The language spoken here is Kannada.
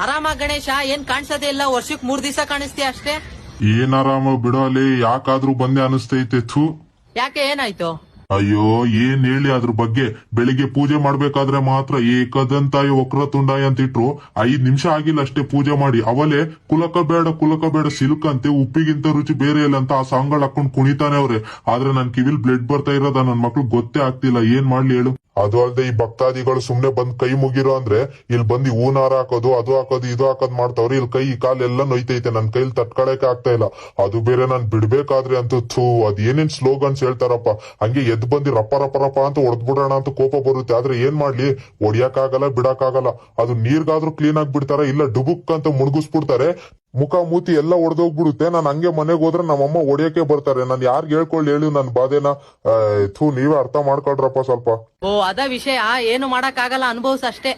ಆರಾಮ ಗಣೇಶ, ಏನ್ ಕಾಣಿಸೋದೇ ಇಲ್ಲ. ವರ್ಷಕ್ 3 ದಿವಸ ಕಾಣಿಸ್ತೀಯ ಅಷ್ಟೇ. ಏನ್ ಆರಾಮ ಬಿಡೋ ಅಲ್ಲಿ, ಯಾಕಾದ್ರೂ ಬಂದೆ ಅನಿಸ್ತೈತೆ. ಥೂ, ಯಾಕೆ, ಏನಾಯ್ತು? ಅಯ್ಯೋ ಏನ್ ಹೇಳಿ ಅದ್ರ ಬಗ್ಗೆ. ಬೆಳಿಗ್ಗೆ ಪೂಜೆ ಮಾಡ್ಬೇಕಾದ್ರೆ ಮಾತ್ರ ಏಕದಂತಾಯ ವಕ್ರತುಂಡಾಯ ಅಂತ ಇಟ್ರು. 5 ನಿಮಿಷ ಆಗಿಲ್ಲ ಅಷ್ಟೇ ಪೂಜೆ ಮಾಡಿ. ಅವಲೇ ಕುಲಕ ಬೇಡ ಸಿಲ್ಕ್ ಅಂತೆ, ಉಪ್ಪಿಗಿಂತ ರುಚಿ ಬೇರೆ ಇಲ್ಲ ಅಂತ ಆ ಸಾಂಗ್ಗಳು ಹಾಕೊಂಡ್ ಕುಣಿತಾನೆ ಅವ್ರೆ. ಆದ್ರೆ ನನ್ ಕಿವಿಲ್ ಬ್ಲಡ್ ಬರ್ತಾ ಇರೋದ ನನ್ ಮಕ್ಳು ಗೊತ್ತೇ ಆಗ್ತಿಲ್ಲ. ಏನ್ ಮಾಡ್ಲಿ ಹೇಳು. ಅದು ಅಲ್ದೆ ಈ ಭಕ್ತಾದಿಗಳು ಸುಮ್ನೆ ಬಂದ್ ಕೈ ಮುಗಿರೋ ಅಂದ್ರೆ ಇಲ್ಲಿ ಬಂದು ಹೂನಾರ ಹಾಕೋದು, ಅದು ಹಾಕೋದು, ಇದು ಹಾಕೋದ್ ಮಾಡ್ತಾವ್ರಿ. ಇಲ್ಲಿ ಕೈ ಕಾಲೆಲ್ಲ ನೋಯ್ತೈತೆ. ನನ್ ಕೈಲಿ ತಟ್ಕೊಳಕ್ಕೆ ಆಗ್ತಾ ಇಲ್ಲ. ಅದು ಬೇರೆ ನಾನ್ ಬಿಡ್ಬೇಕಾದ್ರೆ ಅಂತೂ ಥೂ, ಅದ್ ಏನೇನ್ ಸ್ಲೋಗನ್ಸ್ ಹೇಳ್ತಾರಪ್ಪ. ಹಂಗೆ ಎದ್ ಬಂದಿ ರಪ್ಪ ರಪ್ಪ ರಪ್ಪ ಅಂತ ಹೊಡೆದ್ಬಿಡೋಣ ಅಂತ ಕೋಪ ಬರುತ್ತೆ. ಆದ್ರೆ ಏನ್ ಮಾಡ್ಲಿ, ಹೊಡಿಯಕ್ಕಾಗಲ್ಲ, ಬಿಡಕ್ಕಾಗಲ್ಲ. ಅದು ನೀರ್ಗಾದ್ರೂ ಕ್ಲೀನ್ ಆಗಿ ಬಿಡ್ತಾರ, ಇಲ್ಲ ಡುಬುಕ್ ಅಂತ ಮುಣಗಿಸ್ಬಿಡ್ತಾರೆ. ಮುಖ ಮೂತಿ ಎಲ್ಲ ಒಡೆದೋಗ್ಬಿಡುತ್ತೆ. ನಾನ್ ಹಂಗೆ ಮನೆಗೆ ಹೋದ್ರೆ ನಮ್ಮಮ್ಮ ಹೊಡಿಯಕ್ಕೆ ಬರ್ತಾರೆ. ನಾನ್ ಯಾರ್ಗ್ ಹೇಳ್ಕೊಳ್ಳಿ ಹೇಳಿ ನನ್ ಬಾಧೆನ. ಥೂ, ನೀವೇ ಅರ್ಥ ಮಾಡ್ಕೊಳ್ರಪ್ಪ ಸ್ವಲ್ಪ. ಓ, ಅದ ವಿಷಯ. ಏನು ಮಾಡಕ್ ಆಗಲ್ಲ, ಅನುಭವ್ಸ ಅಷ್ಟೇ.